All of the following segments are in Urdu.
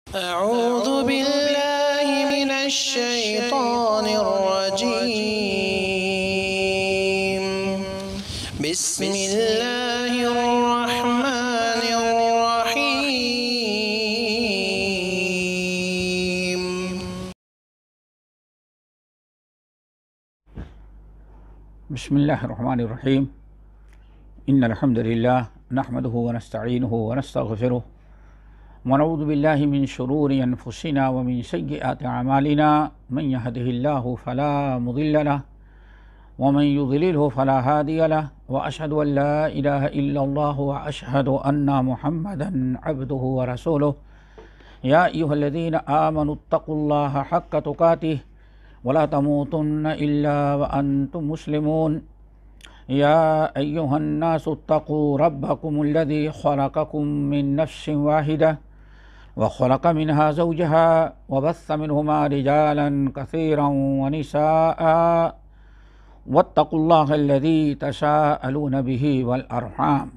أعوذ بالله من الشيطان الرجيم بسم الله الرحمن الرحيم. بسم الله الرحمن الرحيم. إن الحمد لله نحمده ونستعينه ونستغفره ونعوذ بالله من شرور أنفسنا ومن سيئات أعمالنا. من يهده الله فلا مضل له ومن يضلله فلا هادي له، وأشهد أن لا إله إلا الله وأشهد أن محمدا عبده ورسوله. يا أيها الذين آمنوا اتقوا الله حق تقاته ولا تموتن إلا وأنتم مسلمون. يا أيها الناس اتقوا ربكم الذي خلقكم من نفس واحدة وخلق منها زوجها وبث منهما رجالا كثيرا ونساء واتقوا الله الذي تساءلون به والأرحام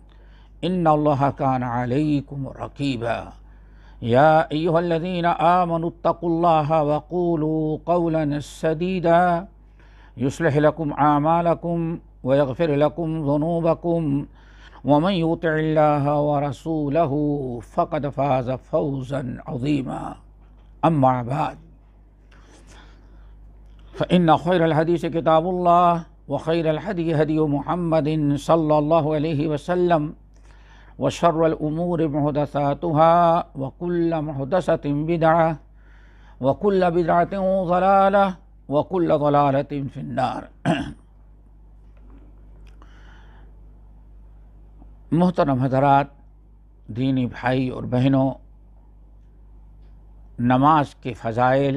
إن الله كان عليكم رقيبا. يا أيها الذين آمنوا اتقوا الله وقولوا قولا سديدا يصلح لكم أعمالكم ويغفر لكم ذنوبكم ومن يطع الله ورسوله فقد فاز فوزا عظيما. أما بعد فإن خير الحديث كتاب الله وخير الهدي هدي محمد صلى الله عليه وسلم وشر الأمور محدثاتها وكل محدثة بدعة وكل بدعة ضلالة وكل ضلالة في النار. محترم حضرات، دینی بھائی اور بہنوں، نماز کے فضائل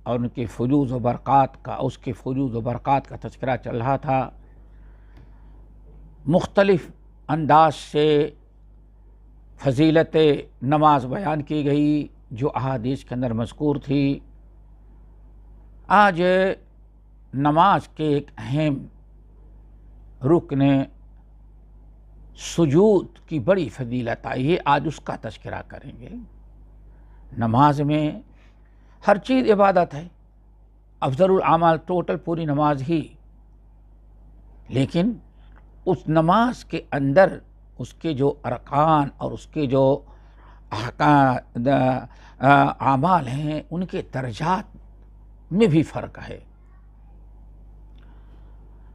اور ان کے فجوز و برکات کا تذکرہ چل رہا تھا. مختلف انداز سے فضیلت نماز بیان کی گئی جو احادیث کے اندر مذکور تھی. آج نماز کے ایک اہم رکن سجود کی بڑی فضیلت آئی ہے، آج اس کا تذکرہ کریں گے. نماز میں ہر چیز عبادت ہے، افضل الاعمال ٹوٹل پوری نماز ہی، لیکن اس نماز کے اندر اس کے جو ارکان اور اس کے جو اعمال ہیں ان کے درجات میں بھی فرق ہے.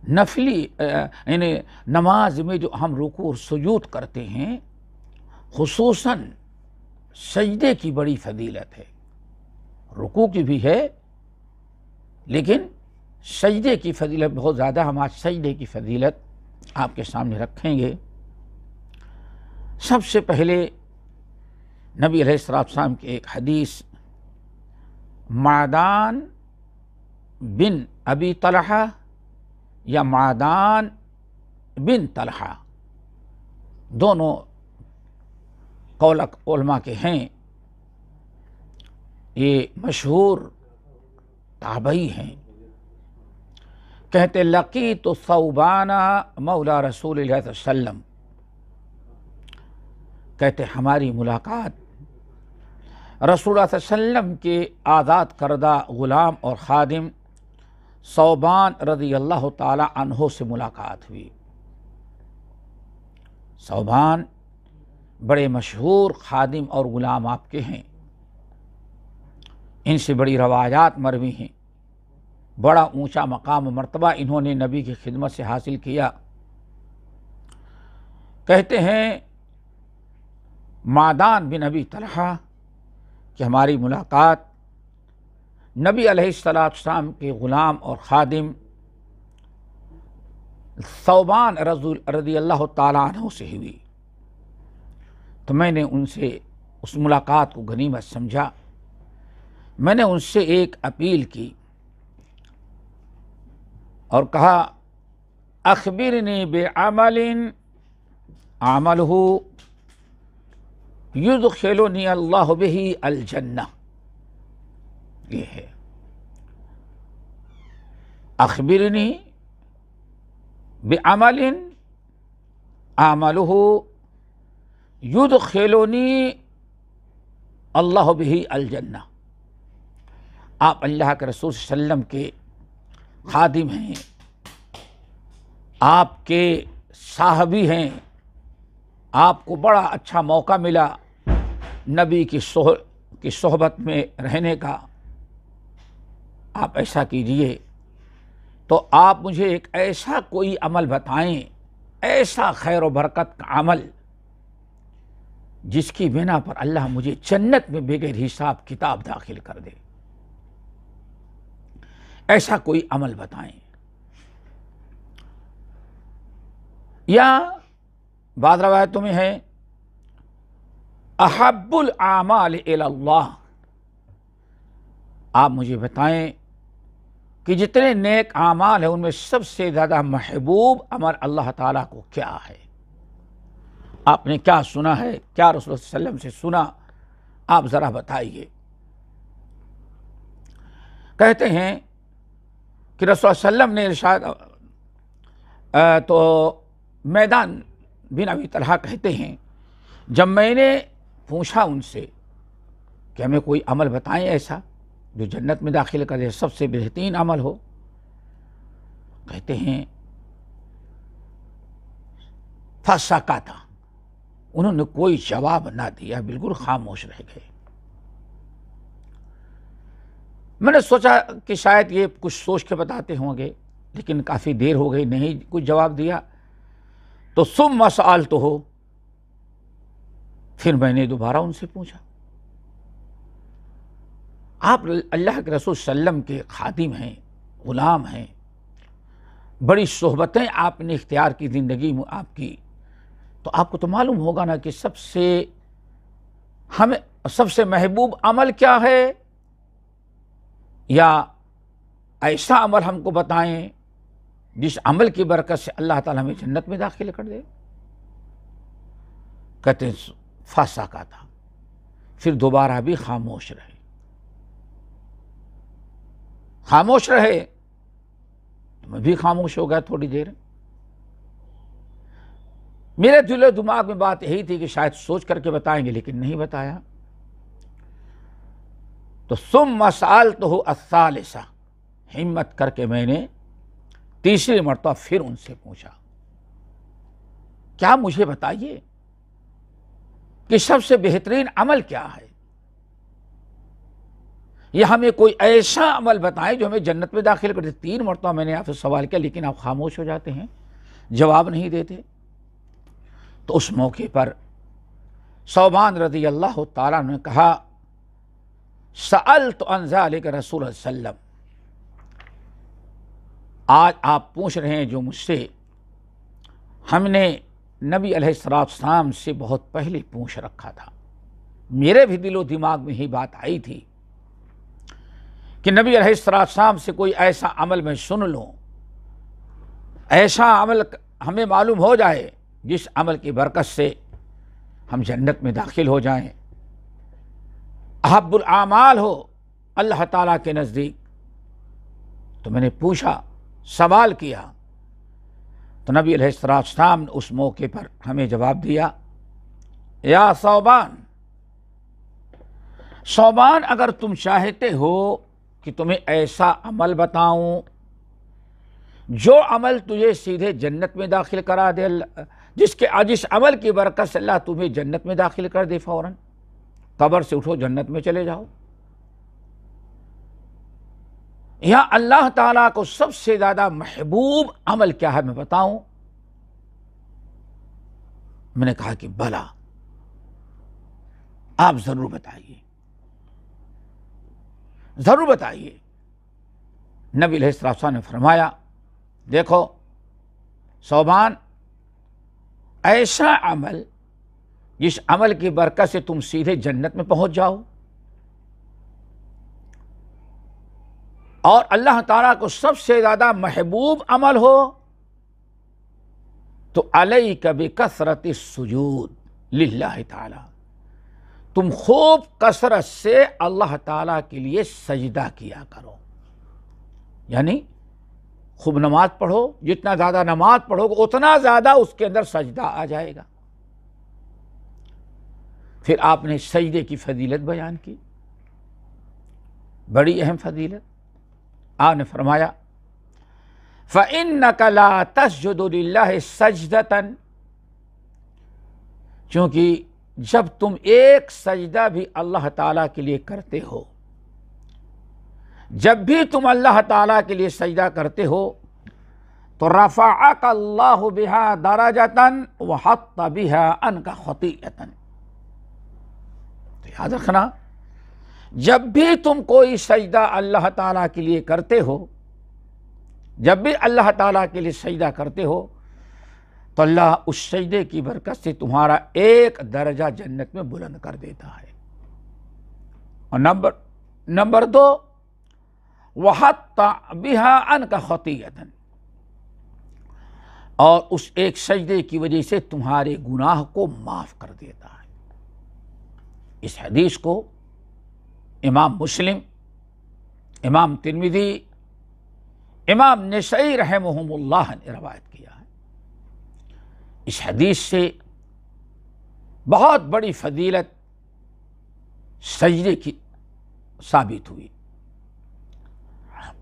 نفلی یعنی نماز میں جو ہم رکوع اور سجود کرتے ہیں، خصوصاً سجدے کی بڑی فضیلت ہے. رکوع کی بھی ہے لیکن سجدے کی فضیلت بہت زیادہ. ہم آج سجدے کی فضیلت آپ کے سامنے رکھیں گے. سب سے پہلے نبی علیہ السلام کی ایک حدیث، معدان بن ابی طلحہ یا معدان بن طلحہ، دونوں قول علماء کے ہیں. یہ مشہور تابعی ہیں. کہتے لقیت ثوبان مولا رسول اللہ صلی اللہ علیہ وسلم، کہتے ہماری ملاقات رسول اللہ صلی اللہ علیہ وسلم کے آزاد کردہ غلام اور خادم ثوبان رضی اللہ تعالی عنہ سے ملاقات ہوئی. ثوبان بڑے مشہور خادم اور غلام آپ کے ہیں، ان سے بڑی روایات مروی ہیں. بڑا اونچا مقام و مرتبہ انہوں نے نبی کی خدمت سے حاصل کیا. کہتے ہیں معدان بن ابی طلحہ کہ ہماری ملاقات نبی علیہ السلام کے غلام اور خادم ثوبان رضی اللہ تعالیٰ عنہ سے ہوئی. تو میں نے ان سے اس ملاقات کو غنیمت سمجھا. میں نے ان سے ایک اپیل کی اور کہا اخبرنی بعمل اعملہ یدخلنی اللہ بہ الجنہ. یہ ہے اخبرنی بعمل اعملہ یدخلنی اللہ بہ الجنہ، آپ اللہ کے رسول صلی اللہ علیہ وسلم کے خادم ہیں، آپ کے صحابی ہیں، آپ کو بڑا اچھا موقع ملا نبی کی صحبت میں رہنے کا، آپ ایسا کیجئے تو آپ مجھے ایک ایسا کوئی عمل بتائیں، ایسا خیر و برکت کا عمل جس کی بنا پر اللہ مجھے جنت میں بغیر حساب کتاب داخل کر دے، ایسا کوئی عمل بتائیں۔ یا بعض روایتوں میں ہے احب الاعمال الی اللہ، آپ مجھے بتائیں کہ جتنے نیک اعمال ہیں ان میں سب سے زیادہ محبوب عمل اللہ تعالیٰ کو کیا ہے؟ آپ نے کیا سنا ہے، کیا رسول اللہ صلی اللہ علیہ وسلم سے سنا، آپ ذرا بتائیے۔ کہتے ہیں کہ رسول اللہ صلی اللہ علیہ وسلم نے ارشاد، تو میدان بن ابی طلحہ کہتے ہیں جب میں نے پوچھا ان سے کہ ہمیں کوئی عمل بتائیں ایسا جو جنت میں داخل کرے، سب سے بہترین عمل ہو، کہتے ہیں فسکتا، انہوں نے کوئی جواب نہ دیا، بالکل خاموش رہ گئے۔ میں نے سوچا کہ شاید یہ کچھ سوچ کے بتاتے ہوں گے، لیکن کافی دیر ہو گئی، نہیں کچھ جواب دیا۔ تو ثم سألتہ، پھر میں نے دوبارہ ان سے پوچھا۔ آپ اللہ کے رسول صلی اللہ علیہ وسلم کے خادم ہیں، غلام ہیں، بڑی صحبتیں آپ نے اختیار کی زندگی میں آپ کی، تو آپ کو تو معلوم ہوگا نا کہ سب سے محبوب عمل کیا ہے، یا ایسا عمل ہم کو بتائیں جس عمل کی برکت سے اللہ تعالیٰ ہمیں جنت میں داخل کر دے۔ کہتے ہیں فسکتا تھا، پھر دوبارہ بھی خاموش رہے، خاموش رہے تو میں بھی خاموش ہو گیا تھوڑی دیر۔ میرے دل و دماغ میں بات یہی تھی کہ شاید سوچ کر کے بتائیں گے، لیکن نہیں بتایا۔ تو ثم سألتہ الثالثہ، ہمت کر کے میں نے تیسری مرتبہ پھر ان سے پوچھا، کیا مجھے بتائیے کہ سب سے بہترین عمل کیا ہے، یا ہمیں کوئی ایسا عمل بتائیں جو ہمیں جنت میں داخل کر دے۔ 3 مرتبہ میں نے آپ سے سوال کیا، لیکن آپ خاموش ہو جاتے ہیں، جواب نہیں دیتے۔ تو اس موقع پر ثوبان رضی اللہ تعالیٰ نے کہا سألت عن ذلک رسول اللہ صلی اللہ علیہ وسلم، آج آپ پوچھ رہے ہیں جو مجھ سے، ہم نے نبی علیہ السلام سے بہت پہلے پوچھ رکھا تھا، میرے بھی دل و دماغ میں ہی بات آئی تھی کہ نبی علیہ السلام سے کوئی ایسا عمل میں سن لوں، ایسا عمل ہمیں معلوم ہو جائے جس عمل کی برکت سے ہم جنت میں داخل ہو جائیں، احب الاعمال ہو اللہ تعالیٰ کے نزدیک۔ تو میں نے پوچھا، سوال کیا، تو نبی علیہ السلام نے اس موقع پر ہمیں جواب دیا، یا ثوبان، اگر تم چاہتے ہو کہ تمہیں ایسا عمل بتاؤں جو عمل تجھے سیدھے جنت میں داخل کرا دے، جس عمل کی برکت سے اللہ تمہیں جنت میں داخل کر دے، فوراً قبر سے اٹھو جنت میں چلے جاؤ، یا اللہ تعالیٰ کو سب سے زیادہ محبوب عمل کیا ہے میں بتاؤں؟ میں نے کہا کہ بلا، آپ ضرور بتائیے، ضرور بتائیے۔ نبی علیہ السلام نے فرمایا، دیکھو ثوبان، ایسا عمل جس عمل کی برکت سے تم سیدھے جنت میں پہنچ جاؤ اور اللہ تعالیٰ کو سب سے زیادہ محبوب عمل ہو، تو علیک بکثرت السجود للہ تعالی، تم خوب کثرت سے اللہ تعالیٰ کے لیے سجدہ کیا کرو، یعنی خوب نماز پڑھو، جتنا زیادہ نماز پڑھو گے اتنا زیادہ اس کے اندر سجدہ آ جائے گا۔ پھر آپ نے سجدے کی فضیلت بیان کی، بڑی اہم فضیلت۔ آپ نے فرمایا فَإِنَّكَ لَا تَسْجُدُ لِلَّهِ سَجْدَةً، چونکہ جب تم ایک سجدہ بھی اللہ تعالیٰ کے لیے کرتے ہو، جب بھی تم اللہ تعالیٰ کے لیے سجدہ کرتے ہو تو رفعک اللہ بہا درجۃ وحط بہا عنک خطیئۃ۔ یاد رکھنا، جب بھی تم کوئی سجدہ اللہ تعالیٰ کے لیے کرتے ہو، جب بھی اللہ تعالیٰ کے لیے سجدہ کرتے ہو تو اللہ اس سجدے کی برکت سے تمہارا ایک درجہ جنت میں بلند کر دیتا ہے۔ اور نمبر 2، وَحَطَّ بِهَا عَنْكَ خَطِيئَةً، اور اس ایک سجدے کی وجہ سے تمہارے گناہ کو معاف کر دیتا ہے۔ اس حدیث کو امام مسلم، امام ترمذی، امام نسائی رحمہم اللہ نے روایت کیا ہے۔ اس حدیث سے بہت بڑی فضیلت سجدے کی ثابت ہوئی۔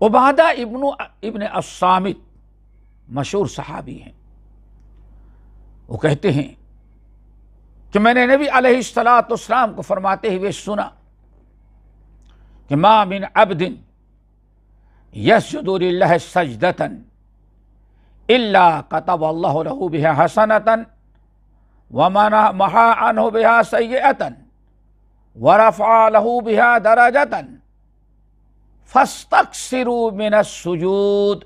عبادہ ابن الصامت مشہور صحابی ہیں، وہ کہتے ہیں کہ میں نے نبی علیہ الصلاۃ والسلام کو فرماتے ہوئے سنا کہ ما من عبد یسجد للہ سجدۃ الا کتب اللہ لہ بہا حسنۃ ومحا عنہ بہا سیئۃ ورفع لہ بہا درجۃ فاستکثروا من السجود۔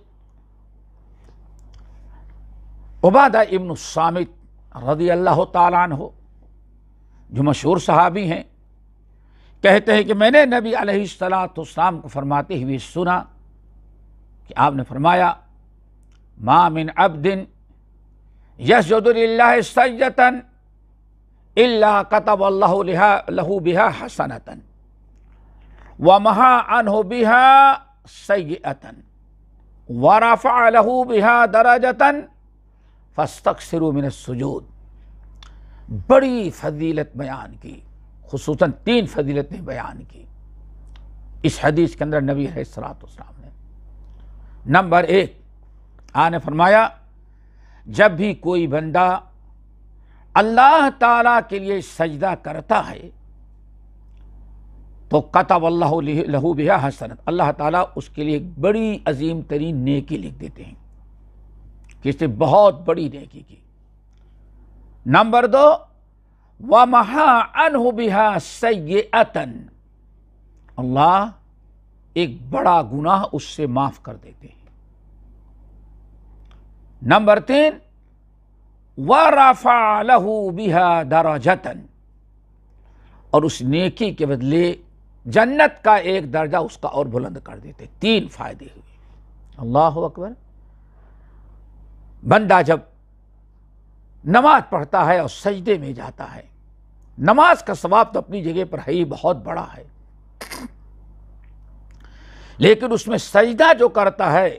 عبادہ ابن الصامت رضی اللہ تعالیٰ عنہ، جو مشہور صحابی ہیں، کہتے ہیں کہ میں نے نبی علیہ الصلاۃ والسلام کو فرماتے ہوئے سنا کہ آپ نے فرمایا ما من عبد یسجد للہ سجدۃ الا کتب اللہ لہ بہا حسنۃ ومحا عنہ بہا سیئۃ ورفع لہ بہا درجۃ فاستکثروا من السجود۔ بڑی فضیلت بیان کی، خصوصاً 3 فضیلتیں بیان کی اس حدیث کے اندر نبی علیہ الصلوۃ والسلام نے۔ نمبر 1، آپ نے فرمایا جب بھی کوئی بندہ اللہ تعالیٰ کے لیے سجدہ کرتا ہے تو کتب اللہ لہ بہا حسنۃ، اللہ تعالیٰ اس کے لیے ایک بڑی عظیم ترین نیکی لکھ دیتے ہیں کہ اس نے بہت بڑی نیکی کی۔ نمبر 2، وَمَحَا عَنْهُ بِهَا سَيِّئَةً، اللہ ایک بڑا گناہ اس سے معاف کر دیتے ہیں۔ نمبر 3، وَرَفَعَ لَهُ بِهَا دَرَجَةً، اور اس نیکی کے بدلے جنت کا ایک درجہ اس کا اور بلند کر دیتے۔ 3 فائدے ہوئے۔ اللہ اکبر۔ بندہ جب نماز پڑھتا ہے اور سجدے میں جاتا ہے، نماز کا ثواب تو اپنی جگہ پر ہے ہی، بہت بڑا ہے، لیکن اس میں سجدہ جو کرتا ہے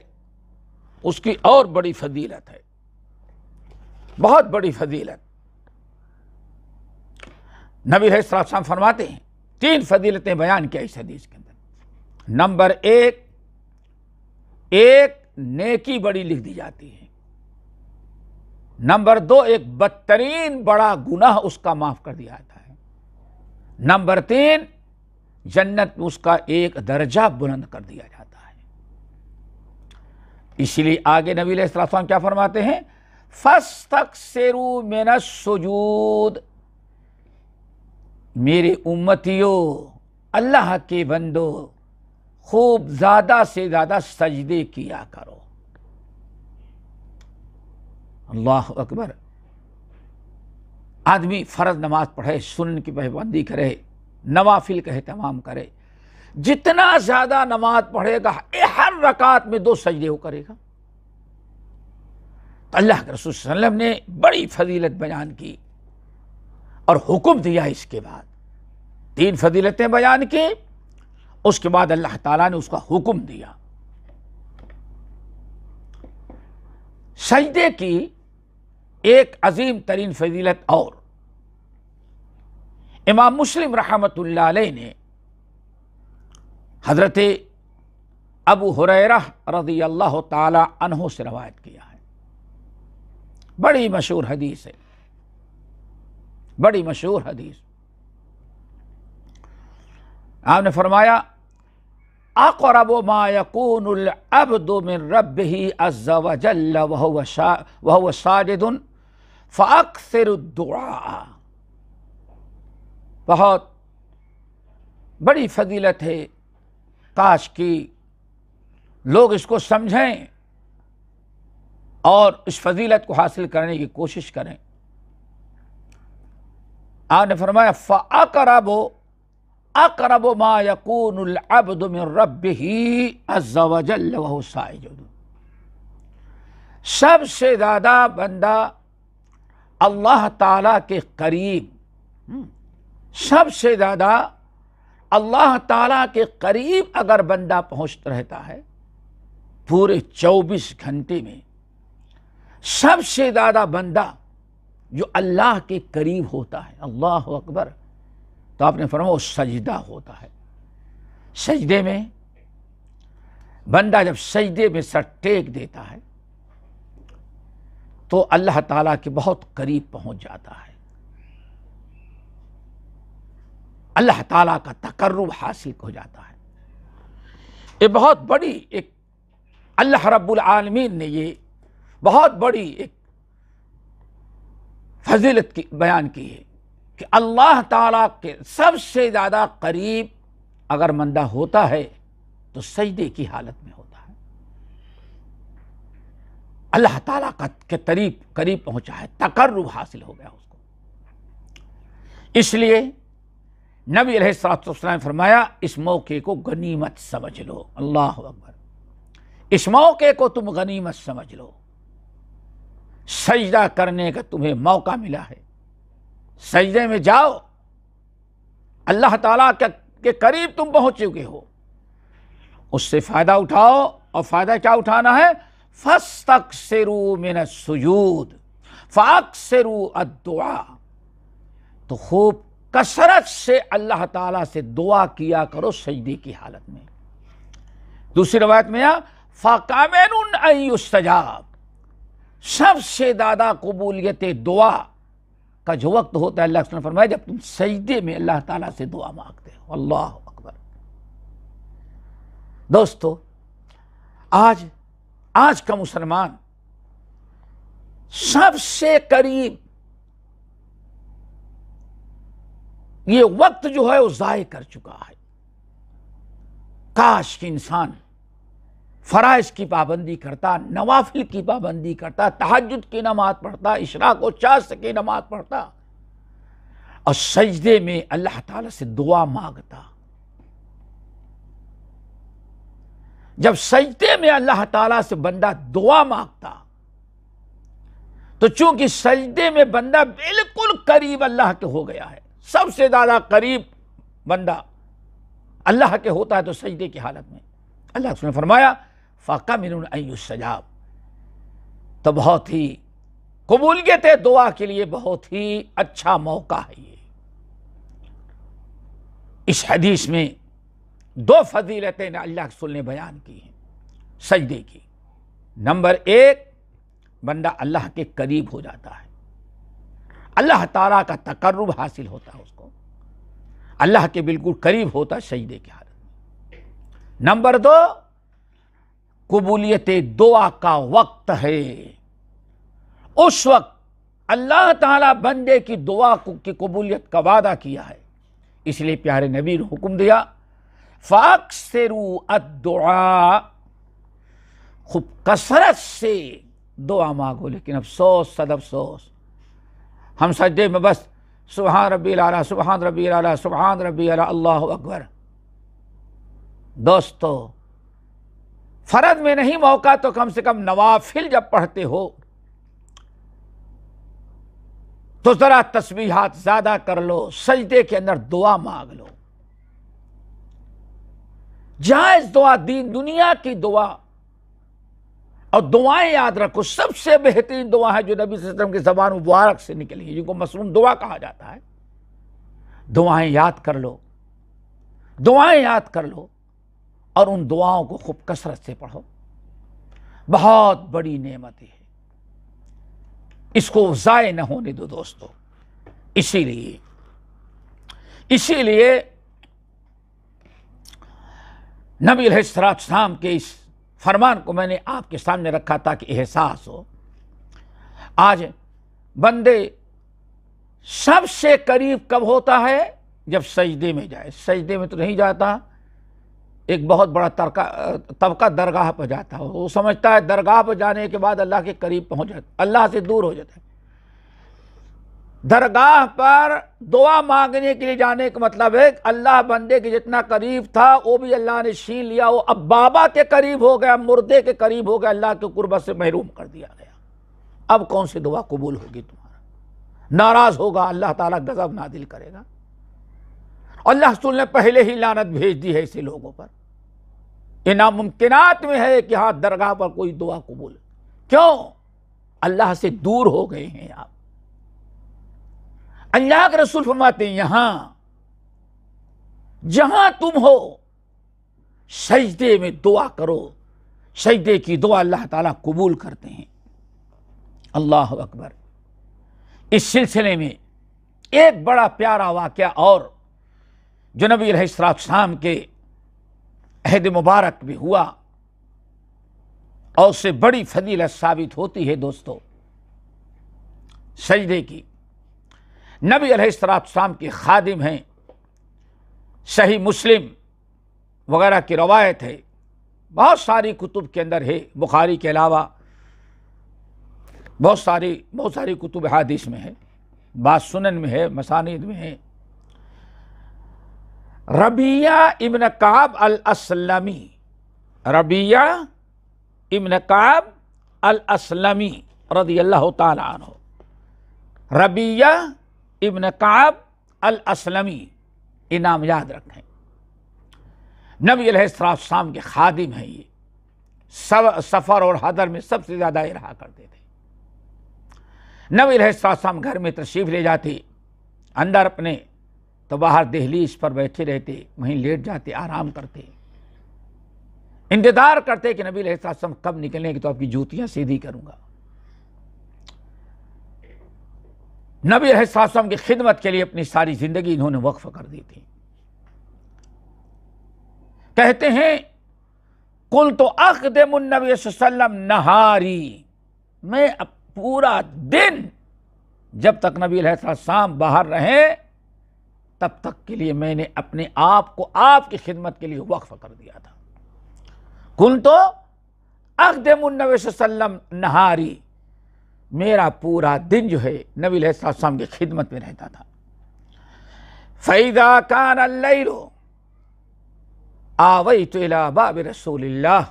اس کی اور بڑی فضیلت ہے، بہت بڑی فضیلت۔ نبی علیہ الصلوۃ والسلام فرماتے ہیں 3 فضیلتیں بیان کیا اس حدیث کے اندر۔ نمبر 1، ایک نیکی بڑی لکھ دی جاتی ہے۔ نمبر 2، ایک بدترین بڑا گناہ اس کا معاف کر دیا جاتا ہے۔ نمبر 3، جنت میں اس کا ایک درجہ بلند کر دیا جاتا ہے۔ اسی لیے آگے نبی علیہ الصلوۃ والسلام کیا فرماتے ہیں؟ فَاسْتَكْثِرُوا مِنَ السُّجُودِ، میرے امتیو، اللہ کے بندو، خوب زیادہ سے زیادہ سجدے کیا کرو۔ اللہ اکبر۔ آدمی فرض نماز پڑھے، سنن کی پابندی کرے، نوافل کا اہتمام کرے، جتنا زیادہ نماز پڑھے گا ہر رکعت میں 2 سجدے وہ کرے گا۔ تو اللہ کے رسول صلی اللہ علیہ وسلم نے بڑی فضیلت بیان کی اور حکم دیا۔ اس کے بعد 3 فضیلتیں بیان کی، اس کے بعد اللہ تعالیٰ نے اس کا حکم دیا۔ سجدے کی ایک عظیم ترین فضیلت اور، امام مسلم رحمۃ اللہ علیہ نے حضرت ابو ہریرہ رضی اللہ تعالی عنہ سے روایت کیا ہے، بڑی مشہور حدیث ہے، بڑی مشہور حدیث۔ آپ نے فرمایا اقرب ما یکون العبد من ربہ عز وجل وہو ساجد فاکثر الدعاء۔ بہت بڑی فضیلت ہے، کاش کی لوگ اس کو سمجھیں اور اس فضیلت کو حاصل کرنے کی کوشش کریں۔ آپ نے فرمایا اقرب ما یکون العبد من ربہ عز وجل وہو ساجد۔ سب سے زیادہ بندہ اللہ تعالی کے قریب، سب سے زیادہ اللہ تعالی کے قریب اگر بندہ پہنچتا رہتا ہے پورے 24 گھنٹے میں، سب سے زیادہ بندہ جو اللہ کے قریب ہوتا ہے، اللہ اکبر، تو آپ نے فرمایا وہ سجدہ ہوتا ہے۔ سجدے میں بندہ جب سجدے میں سر ٹیک دیتا ہے تو اللہ تعالیٰ کے بہت قریب پہنچ جاتا ہے، اللہ تعالیٰ کا تقرب حاصل ہو جاتا ہے۔ یہ بہت بڑی ایک اللہ رب العالمین نے یہ بہت بڑی ایک فضیلت کی بیان کی ہے کہ اللہ تعالیٰ کے سب سے زیادہ قریب اگر بندہ ہوتا ہے تو سجدے کی حالت میں ہوتا ہے، اللہ تعالیٰ کے قریب پہنچا ہے، تقرب حاصل ہو گیا اس کو۔ اس لیے نبی علیہ الصلوۃ والسلام نے فرمایا اس موقع کو غنیمت سمجھ لو، اللہ اکبر، اس موقع کو تم غنیمت سمجھ لو، سجدہ کرنے کا تمہیں موقع ملا ہے، سجدے میں جاؤ، اللہ تعالیٰ کے قریب تم پہنچ چکے ہو، اس سے فائدہ اٹھاؤ، اور فائدہ کیا اٹھانا ہے؟ فاستکثروا من السجود فاکثروا الدعاء، تو خوب کثرت سے اللہ تعالیٰ سے دعا کیا کرو سجدے کی حالت میں۔ دوسری روایت میں فَقَامِنٌ أَن يُسْتَجَابَ، سب سے زیادہ قبولیت دعا کا جو وقت ہوتا ہے، اللہ نے فرمایا جب تم سجدے میں اللہ تعالیٰ سے دعا مانگتے ہو، اللہ اکبر۔ دوستو، آج کا مسلمان سب سے قریب یہ وقت جو ہے وہ ضائع کر چکا ہے۔ کاش کہ انسان فرائض کی پابندی کرتا، نوافل کی پابندی کرتا، تہجد کی نماز پڑھتا، اشراق و چاش کی نماز پڑھتا، اور سجدے میں اللہ تعالیٰ سے دعا مانگتا۔ جب سجدے میں اللہ تعالیٰ سے بندہ دعا مانگتا تو چونکہ سجدے میں بندہ بالکل قریب اللہ کے ہو گیا ہے، سب سے زیادہ قریب بندہ اللہ کے ہوتا ہے تو سجدے کی حالت میں اللہ نے فرمایا فَقَامِنٌ أَن يُسْتَجَابَ، تو بہت ہی قبولیت دعا کے لیے بہت ہی اچھا موقع ہے یہ۔ اس حدیث میں 2 فضیلتیں اللہ کے رسول نے بیان کی ہیں سجدے کی۔ نمبر 1، بندہ اللہ کے قریب ہو جاتا ہے، اللہ تعالیٰ کا تقرب حاصل ہوتا ہے، اس کو اللہ کے بالکل قریب ہوتا ہے سجدے کی حالت میں۔ نمبر 2، قبولیت دعا کا وقت ہے، اس وقت اللہ تعالیٰ بندے کی دعا کی قبولیت کا وعدہ کیا ہے، اس لیے پیارے نبی نے حکم دیا فَأَكْثِرُوا الدُّعَاء، خوب کثرت سے دعا مانگو۔ لیکن افسوس، صد افسوس، ہم سجدے میں بس سبحان ربی الاعلیٰ، سبحان ربی الاعلیٰ، سبحان ربی الاعلیٰ، اللہ اکبر۔ دوستو، فرض میں نہیں موقع تو کم سے کم نوافل جب پڑھتے ہو تو ذرا تسبیحات زیادہ کر لو، سجدے کے اندر دعا مانگ لو، جائز دعا، دین دنیا کی دعا، اور دعائیں یاد رکھو، سب سے بہترین دعا ہے جو نبی صلی اللہ علیہ وسلم کی زبان مبارک سے نکلی ہے، جن کو مسنون دعا کہا جاتا ہے، دعائیں یاد کر لو، دعائیں یاد کر لو اور ان دعاؤں کو خوب کثرت سے پڑھو. بہت بڑی نعمت ہے، اس کو ضائع نہ ہونے دو دوستو. اسی لیے نبی علیہ السلام کے اس فرمان کو میں نے آپ کے سامنے رکھا تاکہ احساس ہو. آج بندے سب سے قریب کب ہوتا ہے؟ جب سجدے میں جائے. سجدے میں تو نہیں جاتا، ایک بہت بڑا طبقہ درگاہ پہ جاتا ہے. وہ سمجھتا ہے درگاہ پہ جانے کے بعد اللہ کے قریب پہنچ جاتا، اللہ سے دور ہو جاتا ہے. درگاہ پر دعا مانگنے کے لیے جانے کا مطلب ہے اللہ بندے کے جتنا قریب تھا وہ بھی اللہ نے چھین لیا، وہ اب بابا کے قریب ہو گیا، مردے کے قریب ہو گیا، اللہ کے قربت سے محروم کر دیا گیا. اب کون سی دعا قبول ہوگی تمہارا؟ ناراض ہوگا، اللہ تعالیٰ غضب نازل کرے گا. اللہ رسول نے پہلے ہی لعنت بھیج دی ہے ایسے لوگوں پر. یہ ناممکنات میں ہے کہ ہاں درگاہ پر کوئی دعا قبول. کیوں؟ اللہ سے دور ہو گئے ہیں آپ. اللہ کے رسول فرماتے ہیں یہاں جہاں تم ہو سجدے میں دعا کرو. سجدے کی دعا اللہ تعالیٰ قبول کرتے ہیں. اللہ اکبر. اس سلسلے میں ایک بڑا پیارا واقعہ اور جو نبی علیہ السلام کے عہد مبارک میں ہوا اور اس سے بڑی فضیلت ثابت ہوتی ہے دوستو سجدے کی. نبی علیہ السلام کے خادم ہیں، صحیح مسلم وغیرہ کی روایت ہے، بہت ساری کتب کے اندر ہے، بخاری کے علاوہ بہت ساری کتب حدیث میں ہے، بعض سنن میں ہے، مسانید میں ہے. ربیعہ ابن کعب الاسلمی، ربیعہ ابن کعب الاسلمی رضی اللہ تعالی عنہ. ربیعہ ابن کعب الاسلمی، یہ نام یاد رکھیں. نبی علیہ السلام کے خادم ہیں. یہ سفر اور حضر میں سب سے زیادہ رہا کرتے تھے. نبی علیہ السلام گھر میں تشریف لے جاتے، اندر اپنے تو باہر دہلیز پر بیٹھے رہتے، وہیں لیٹ جاتے، آرام کرتے، انتظار کرتے کہ نبی علیہ السلام کب نکلیں گے تو آپ کی جوتیاں سیدھی کروں گا. نبی علیہ السلام کی خدمت کے لیے اپنی ساری زندگی انہوں نے وقف کر دی تھی. کہتے ہیں قلت اخدم النبی صلی اللہ علیہ وسلم نہاری، میں پورا دن جب تک نبی علیہ السلام باہر رہیں تب تک کے لیے میں نے اپنے آپ کو آپ کی خدمت کے لیے وقف کر دیا تھا. قلت اخدم النبی صلی اللہ علیہ وسلم نہاری، میرا پورا دن جو ہے نبی علیہ السلام کی خدمت میں رہتا تھا. فَإِذَا كَانَ اللَّيْلُ آوَيْتُ إِلَىٰ بَابِ رسول اللہ،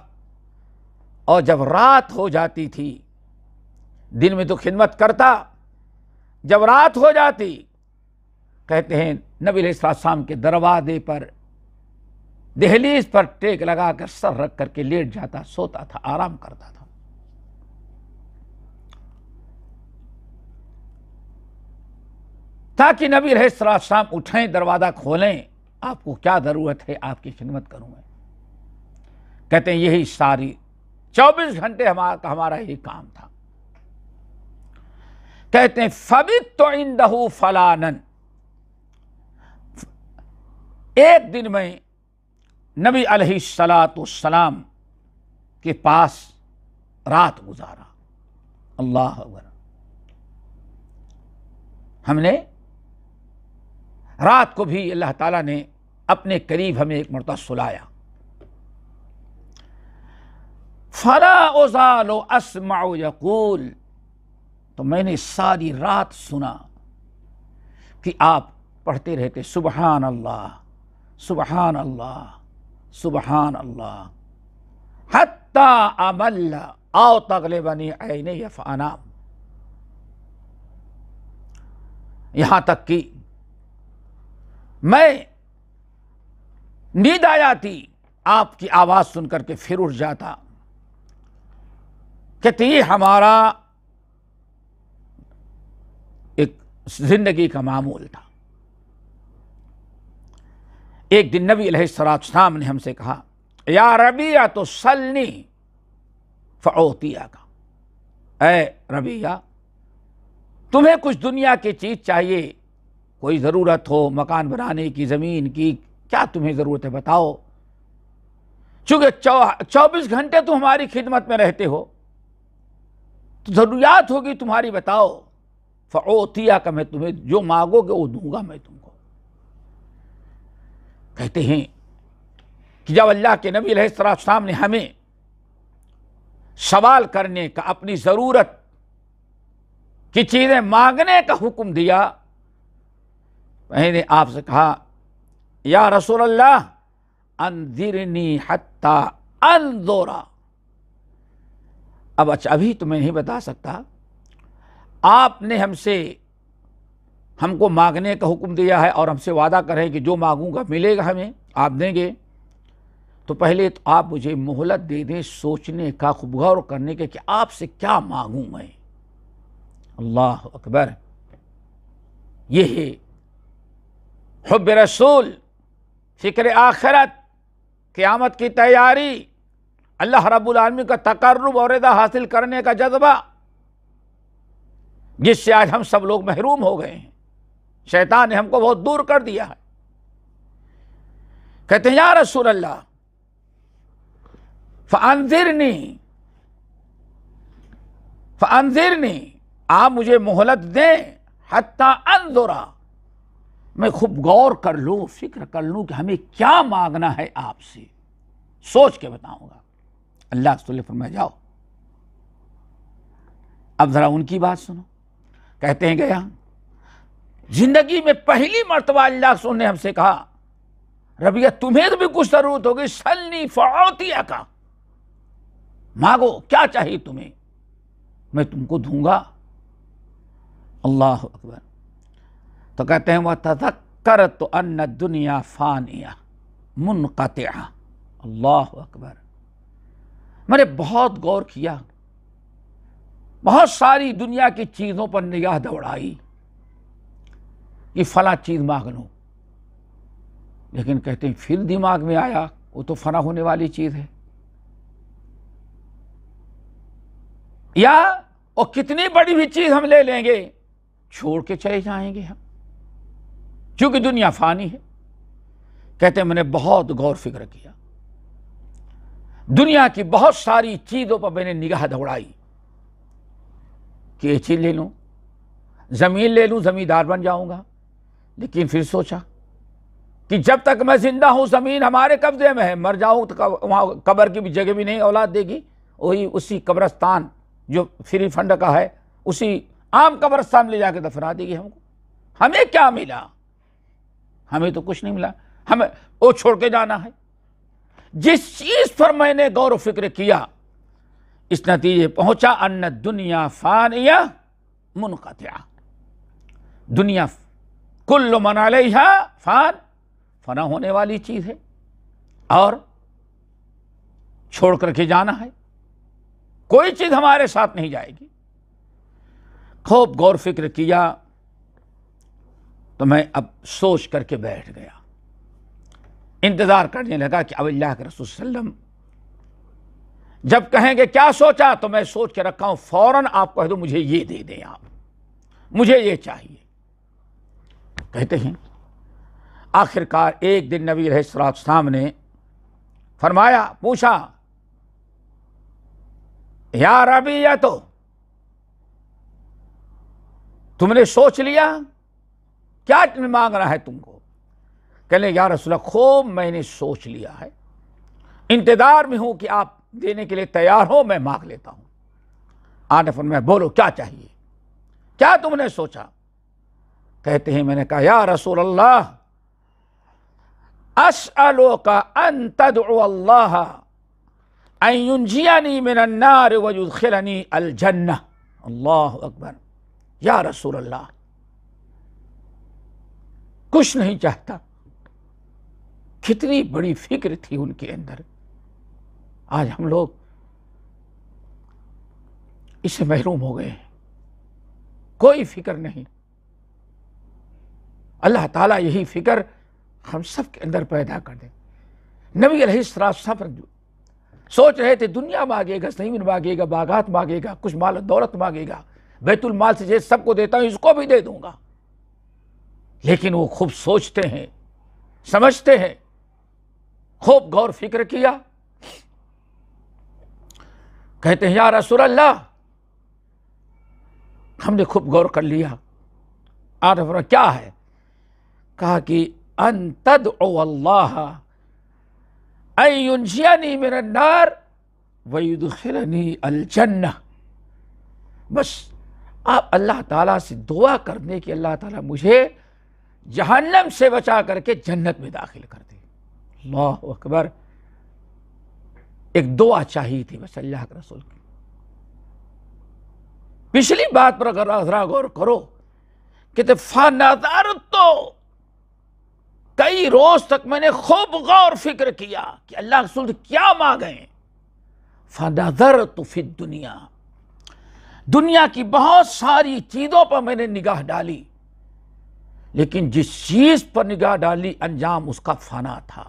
اور جب رات ہو جاتی تھی، دن میں تو خدمت کرتا، جب رات ہو جاتی کہتے ہیں نبی علیہ السلام کے دروازے پر دہلیز پر ٹیک لگا کر سر رکھ کر کے لیٹ جاتا، سوتا تھا، آرام کرتا تھا. تاکہ نبی علیہ السلام اٹھیں، دروازہ کھولیں، آپ کو کیا ضرورت ہے، آپ کی خدمت کروں میں. کہتے ہیں یہی ساری 24 گھنٹے ہمارا یہی کام تھا. کہتے ہیں فَبِتُّ عِندَهُ فَلَانًا، ایک دن میں نبی علیہ السلام کے پاس رات گزارا. اللہ اکبر. ہم نے رات کو بھی اللہ تعالیٰ نے اپنے قریب ہمیں ایک مرتبہ سلایا. فَلَا أُزَالُ أَسْمَعُ يَقُولُ، تو میں نے ساری رات سنا کہ آپ پڑھتے رہتے سبحان اللہ سبحان اللہ سبحان اللہ حتی امل او تغلبنی عینی فانام، یہاں تک کہ میں نیند آ جاتی، آپ کی آواز سن کر کے پھر اٹھ جاتا. کہتے یہ ہمارا ایک زندگی کا معمول تھا. ایک دن نبی علیہ السلام نے ہم سے کہا یا ربیعہ تو سلنی فاعطیک، اے ربیعہ تمہیں کچھ دنیا کی چیز چاہیے، کوئی ضرورت ہو مکان بنانے کی، زمین کی، کیا تمہیں ضرورت ہے بتاؤ، چونکہ 24 گھنٹے تم ہماری خدمت میں رہتے ہو تو ضروریات ہوگی تمہاری، بتاؤ۔ فاعطیک، میں تمہیں جو مانگو گے وہ دوں گا میں تم کو۔ کہتے ہیں کہ جب اللہ کے نبی علیہ السلام نے ہمیں سوال کرنے کا، اپنی ضرورت کی چیزیں مانگنے کا حکم دیا، میں نے آپ سے کہا یا رسول اللہ انذرنی حتی انظر، اب اچھا ابھی تو میں نہیں بتا سکتا، آپ نے ہم کو مانگنے کا حکم دیا ہے اور ہم سے وعدہ کریں کہ جو مانگوں گا ملے گا، ہمیں آپ دیں گے، تو پہلے تو آپ مجھے مہلت دے دیں سوچنے کا، خوب غور کرنے کا کہ آپ سے کیا مانگوں میں۔ اللہ اکبر، یہ ہے حب رسول، فکر آخرت، قیامت کی تیاری، اللہ رب العالمین کا تقرب اور رضا حاصل کرنے کا جذبہ، جس سے آج ہم سب لوگ محروم ہو گئے ہیں، شیطان نے ہم کو بہت دور کر دیا ہے۔ کہتے ہیں یا رسول اللہ فانذرنی، آپ مجھے مہلت دیں، حتی انظر، میں خوب غور کر لوں، فکر کر لوں کہ ہمیں کیا مانگنا ہے آپ سے، سوچ کے بتاؤں گا۔ اللہ رسول فرمایا جاؤ۔ اب ذرا ان کی بات سنو، کہتے ہیں گیا زندگی میں پہلی مرتبہ اللہ رسول نے ہم سے کہا ربیعہ تمہیں تو بھی کچھ ضرورت ہوگی، سلنی فاعطیک، مانگو کیا چاہیے تمہیں میں تم کو دوں گا۔ اللہ اکبر، تو کہتے ہیں وَتَذَكَّرْتُ أَنَّ الدُّنْيَا فَانِيَةٌ مُنْقَطِعَةٌ، اللہ اکبر، میں نے بہت غور کیا، بہت ساری دنیا کی چیزوں پر نگاہ دوڑائی کہ فلاں چیز مانگ لوں، لیکن کہتے ہیں پھر دماغ میں آیا وہ تو فنا ہونے والی چیز ہے، یا وہ کتنی بڑی بھی چیز ہم لے لیں گے چھوڑ کے چلے جائیں گے ہم، چونکہ دنیا فانی ہے۔ کہتے ہیں میں نے بہت غور فکر کیا، دنیا کی بہت ساری چیزوں پر میں نے نگاہ دوڑائی کہ یہ چیز لے لوں، زمین لے لوں، زمیندار بن جاؤں گا، لیکن پھر سوچا کہ جب تک میں زندہ ہوں زمین ہمارے قبضے میں ہے، مر جاؤں تو وہاں قبر کی بھی جگہ بھی نہیں اولاد دے گی، وہی اسی قبرستان جو فری فنڈ کا ہے اسی عام قبرستان لے جا کے دفنا دے گی ہم کو، ہمیں کیا ملا؟ ہمیں تو کچھ نہیں ملا، ہمیں وہ چھوڑ کے جانا ہے۔ جس چیز پر میں نے غور و فکر کیا اس نتیجے پہنچا ان الدنیا فانیہ منقطعہ، دنیا کل من علیہا فان، فنا ہونے والی چیز ہے اور چھوڑ کر کے جانا ہے، کوئی چیز ہمارے ساتھ نہیں جائے گی۔ خوب غور فکر کیا تو میں اب سوچ کر کے بیٹھ گیا، انتظار کرنے لگا کہ اب اللہ کے رسول صلی اللہ علیہ وسلم جب کہیں گے کیا سوچا، تو میں سوچ کے رکھا ہوں، فوراً آپ کہہ دو مجھے یہ دے دیں، آپ مجھے یہ چاہیے۔ کہتے ہیں آخرکار ایک دن نبی علیہ السلام نے فرمایا، پوچھا یا ربیعہ تو تم نے سوچ لیا کیا مانگنا ہے تم کو؟ کہنے یا رسول اللہ خوب میں نے سوچ لیا ہے، انتظار میں ہوں کہ آپ دینے کے لیے تیار ہو، میں مانگ لیتا ہوں۔ آنے پر میں بولو کیا چاہیے، کیا تم نے سوچا؟ کہتے ہیں میں نے کہا یا رسول اللہ اسألوک ان تدعو اللہ ان ینجینی من النار ویدخلنی الجنہ۔ اللہ اکبر، یا رسول اللہ کچھ نہیں چاہتا، کتنی بڑی فکر تھی ان کے اندر، آج ہم لوگ اس سے محروم ہو گئے ہیں، کوئی فکر نہیں۔ اللہ تعالیٰ یہی فکر ہم سب کے اندر پیدا کر دے۔ نبی علیہ السلام سوچ رہے تھے دنیا مانگے گا، زمین مانگے گا، باغات مانگے گا، کچھ مال و دولت مانگے گا، بیت المال سے جیسے سب کو دیتا ہوں اس کو بھی دے دوں گا، لیکن وہ خوب سوچتے ہیں، سمجھتے ہیں، خوب غور فکر کیا، کہتے ہیں یا رسول اللہ ہم نے خوب غور کر لیا۔ آپ نے فرمایا کیا ہے؟ کہا کہ ان تدعو اللہ ان ینجینی من النار ویدخلنی الجنہ، بس آپ اللہ تعالیٰ سے دعا کر دیں کہ اللہ تعالیٰ مجھے جہنم سے بچا کر کے جنت میں داخل کر دے۔ اللہ اکبر، ایک دعا چاہیے تھی بس اللہ کے رسول کی۔ پچھلی بات پر اگر ذرا غور کرو کہ فَنَظَرْتُ، کئی روز تک میں نے خوب غور فکر کیا کہ اللہ کے رسول کیا مانگے ہیں۔ فَنَظَرْتُ فِي الدُّنْيَا، دنیا کی بہت ساری چیزوں پر میں نے نگاہ ڈالی، لیکن جس چیز پر نگاہ ڈالی انجام اس کا فنا تھا،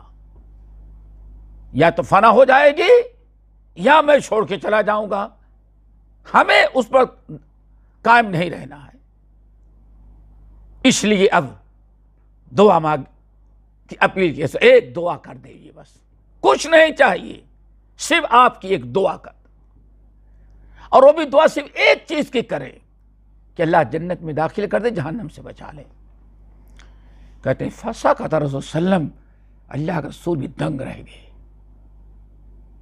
یا تو فنا ہو جائے گی یا میں چھوڑ کے چلا جاؤں گا، ہمیں اس پر قائم نہیں رہنا ہے۔ اس لیے اب دعا مانگ کی اپیل کی، ایک دعا کر دیجیے، بس کچھ نہیں چاہیے، صرف آپ کی ایک دعا کر، اور وہ بھی دعا صرف ایک چیز کی کرے کہ اللہ جنت میں داخل کر دے، جہنم سے بچا لے۔ کہتے ہیں فسکت رسول صلی اللہ علیہ وسلم، اللہ کے رسول بھی دنگ رہ گئے،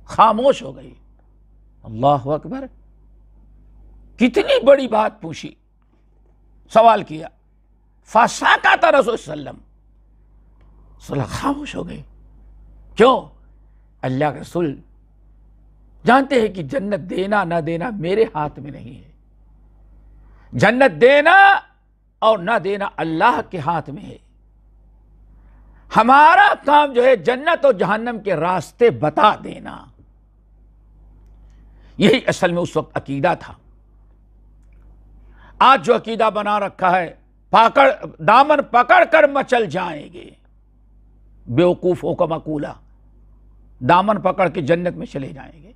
خاموش ہو گئی۔ اللہ اکبر، کتنی بڑی بات پوچھی، سوال کیا، فسکت رسول صلی اللہ علیہ وسلم، خاموش ہو گئے۔ کیوں؟ اللہ کے رسول جانتے ہیں کہ جنت دینا نہ دینا میرے ہاتھ میں نہیں ہے، جنت دینا اور نہ دینا اللہ کے ہاتھ میں ہے۔ ہمارا کام جو ہے جنت اور جہنم کے راستے بتا دینا، یہی اصل میں اس وقت عقیدہ تھا۔ آج جو عقیدہ بنا رکھا ہے دامن پکڑ کر مچل جائیں گے، بیوقوفوں کا مقولہ، دامن پکڑ کے جنت میں چلے جائیں گے،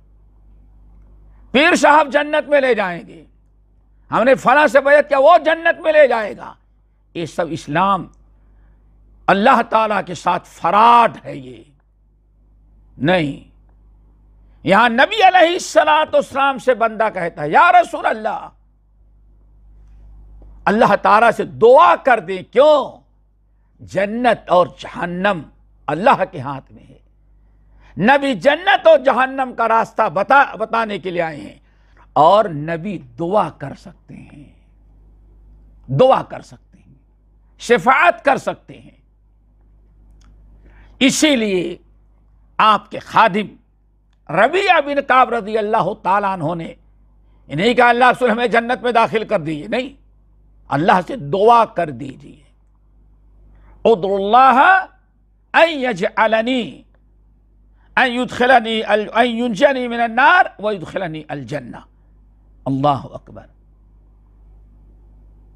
پیر صاحب جنت میں لے جائیں گے، ہم نے فلاں سے بیعت کیا وہ جنت میں لے جائے گا، یہ سب اسلام اللہ تعالیٰ کے ساتھ فراڈ ہے۔ یہ نہیں، یہاں نبی علیہ السلام سے بندہ کہتا ہے یا رسول اللہ اللہ تعالیٰ سے دعا کر دیں، کیوں؟ جنت اور جہنم اللہ کے ہاتھ میں ہے، نبی جنت اور جہنم کا راستہ بتانے کے لیے آئے ہیں، اور نبی دعا کر سکتے ہیں، دعا کر سکتے ہیں، شفاعت کر سکتے ہیں۔ اسی لیے آپ کے خادم ربیعہ بن کعب رضی اللہ تعالیٰ عنہ نے نہیں کہا اللہ رسول ہمیں جنت میں داخل کر دیجیے، نہیں، اللہ سے دعا کر دیجیے، ادعو اللہ ان یجعلنی ان یدخلنی ان ینجینی من النار ویدخلنی الجنہ۔ اللہ اکبر،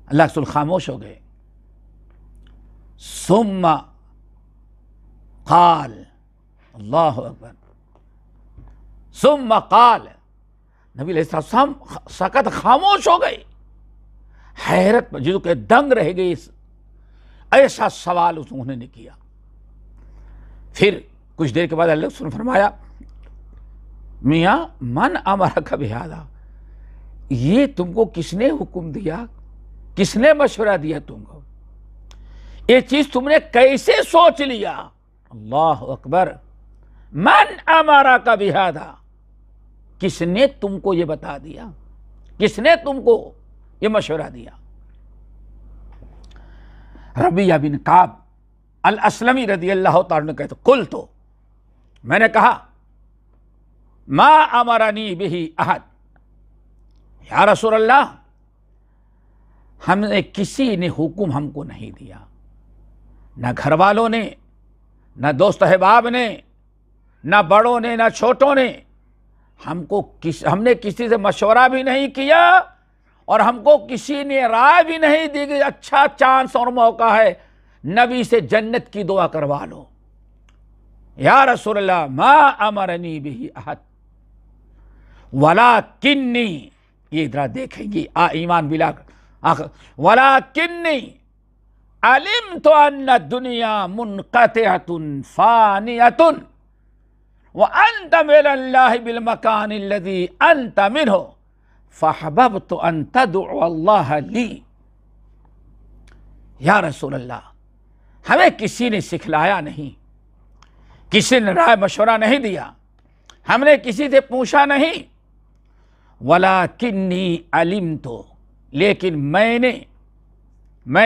اللہ رسول خاموش ہو گئے۔ ثم قال، اللہ اکبر، ثم قال، نبی علیہ السلام سکت، خاموش ہو گئے، حیرت پر جدو کہ دنگ رہ گئی، ایسا سوال انہوں نے کیا۔ پھر کچھ دیر کے بعد اللہ نے فرمایا میاں من امرک بہذا، یہ تم کو کس نے حکم دیا، کس نے مشورہ دیا تم کو، یہ چیز تم نے کیسے سوچ لیا؟ اللہ اکبر، من امرک بہذا، کس نے تم کو یہ بتا دیا، کس نے تم کو یہ مشورہ دیا؟ ربیعہ بن کعب الاسلمی رضی اللہ تعالیٰ نے کہتے قلت، میں نے کہا ما امرنی بہ احد، یا رسول اللہ ہم نے کسی نے حکم ہم کو نہیں دیا، نہ گھر والوں نے، نہ دوست احباب نے، نہ بڑوں نے، نہ چھوٹوں نے، ہم نے کسی سے مشورہ بھی نہیں کیا، اور ہم کو کسی نے رائے بھی نہیں دی کہ اچھا چانس اور موقع ہے نبی سے جنت کی دعا کروا لو۔ یا رسول اللہ ما امرنی بہ احد ولیکنی، یہ ذرا دیکھیں گے ایمان بلا آخر، ولیکنی علمت ان الدنیا منقطعۃ فانیۃ وانت من اللہ بالمکان الذی انت منہ فاحببت ان تدعو اللہ لی۔ یا رسول اللہ ہمیں کسی نے سکھلایا نہیں، کسی نے رائے مشورہ نہیں دیا، ہم نے کسی سے پوچھا نہیں، ولیکنی علمت، لیکن میں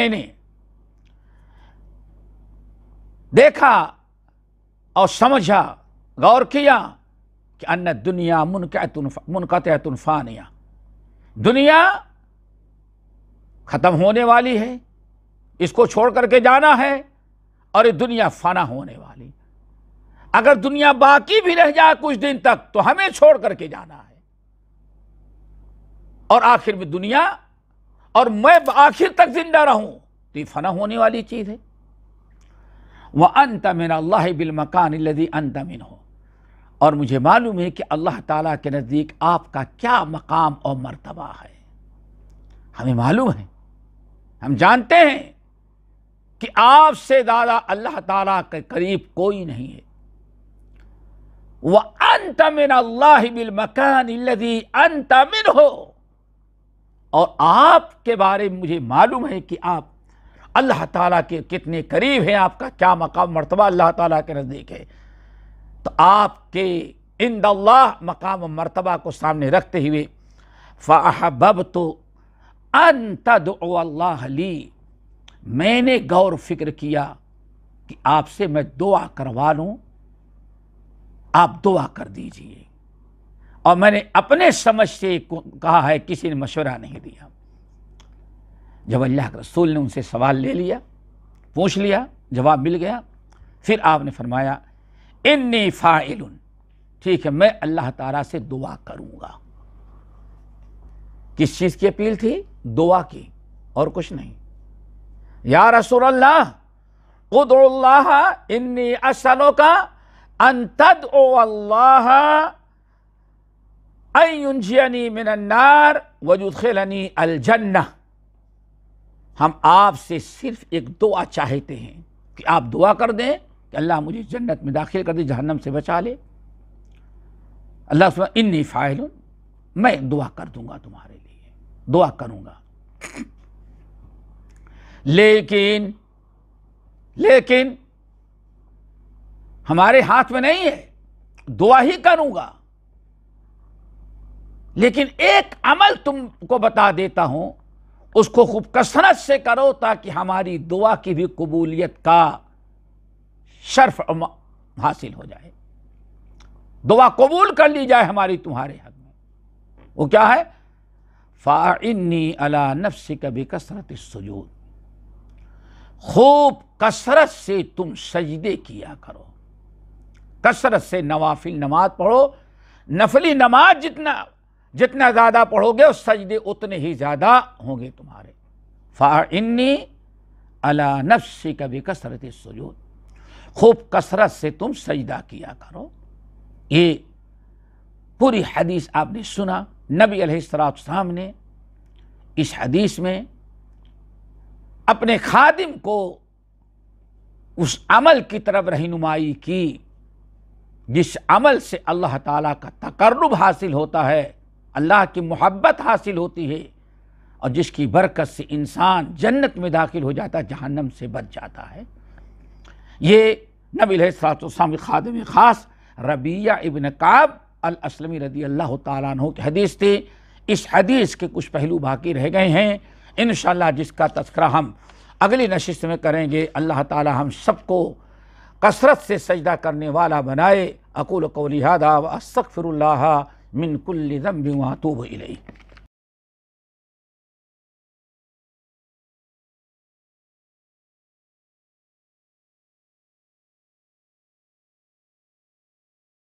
نے دیکھا اور سمجھا، غور کیا کہ ان الدنیا منقطعۃ فانیہ، دنیا ختم ہونے والی ہے، اس کو چھوڑ کر کے جانا ہے، اور یہ دنیا فنا ہونے والی، اگر دنیا باقی بھی رہ جائے کچھ دن تک تو ہمیں چھوڑ کر کے جانا ہے، اور آخر میں دنیا اور میں آخر تک زندہ رہوں تو یہ فنا ہونے والی چیز ہے۔ وَأَنْتَ مِنَ اللَّهِ بِالْمَكَانِ الَّذِي أَنْتَ مِنْهُ، اور مجھے معلوم ہے کہ اللہ تعالیٰ کے نزدیک آپ کا کیا مقام اور مرتبہ ہے، ہمیں معلوم ہے، ہم جانتے ہیں کہ آپ سے زیادہ اللہ تعالیٰ کے قریب کوئی نہیں ہے۔ وَأَنْتَ مِنَ اللَّهِ بِالْمَكَانِ الَّذِي أَنْتَ مِنْهُ، اور آپ کے بارے میں مجھے معلوم ہے کہ آپ اللہ تعالیٰ کے کتنے قریب ہیں، آپ کا کیا مقام مرتبہ اللہ تعالیٰ کے نزدیک ہے۔ تو آپ کے عند اللہ مقام و مرتبہ کو سامنے رکھتے ہوئے فَأَحْبَبْتُ أَن تَدْعُوَ اللَّهَ لِي، میں نے غور و فکر کیا کہ آپ سے میں دعا کروا لوں، آپ دعا کر دیجئے، اور میں نے اپنے سمجھ سے کہا ہے، کسی نے مشورہ نہیں دیا۔ جب اللہ کے رسول نے ان سے سوال لے لیا، پوچھ لیا، جواب مل گیا، پھر آپ نے فرمایا انی فاعل، ٹھیک ہے میں اللہ تعالیٰ سے دعا کروں گا۔ کس چیز کی اپیل تھی؟ دعا کی، اور کچھ نہیں۔ یا رسول اللہ ادعو اللہ انی اسألک ان تدعو اللہ ان ینجینی من النار ویدخلنی الجنہ، ہم آپ سے صرف ایک دعا چاہتے ہیں کہ آپ دعا کر دیں کہ اللہ مجھے جنت میں داخل کر دے، جہنم سے بچا لے۔ اللہ سبحانہ انی فاعل، میں دعا کر دوں گا تمہارے لیے، دعا کروں گا، لیکن ہمارے ہاتھ میں نہیں ہے، دعا ہی کروں گا، لیکن ایک عمل تم کو بتا دیتا ہوں، اس کو خوب کثرت سے کرو تاکہ ہماری دعا کی بھی قبولیت کا شرف حاصل ہو جائے، دعا قبول کر لی جائے ہماری تمہارے حق میں۔ وہ کیا ہے؟ فَأَعِنِّي عَلَى نَفْسِكَ بِكَثْرَةِ السُّجُودِ، خوب کثرت سے تم سجدے کیا کرو، کثرت سے نوافل نماز پڑھو، نفلی نماز جتنا زیادہ پڑھو گے اس سجدے اتنے ہی زیادہ ہوں گے تمہارے۔ فَأَعِنِّي عَلَى نَفْسِكَ بِكَثْرَةِ السُّجُودِ، خوب کثرت سے تم سجدہ کیا کرو۔ یہ پوری حدیث آپ نے سنا، نبی علیہ السلام نے اس حدیث میں اپنے خادم کو اس عمل کی طرف رہنمائی کی جس عمل سے اللہ تعالیٰ کا تقرب حاصل ہوتا ہے، اللہ کی محبت حاصل ہوتی ہے، اور جس کی برکت سے انسان جنت میں داخل ہو جاتا ہے، جہنم سے بچ جاتا ہے۔ یہ نبی علیہ السلام کے خادم خاص ربیعہ ابن کعب الاسلمی رضی اللہ تعالیٰ عنہ کی حدیث تھی۔ اس حدیث کے کچھ پہلو باقی رہ گئے ہیں، انشاءاللہ جس کا تذکرہ ہم اگلی نشست میں کریں گے۔ اللہ تعالیٰ ہم سب کو کثرت سے سجدہ کرنے والا بنائے۔ اقول قولی ھذا واستغفر اللہ من کل ذنب واتوب الیہ۔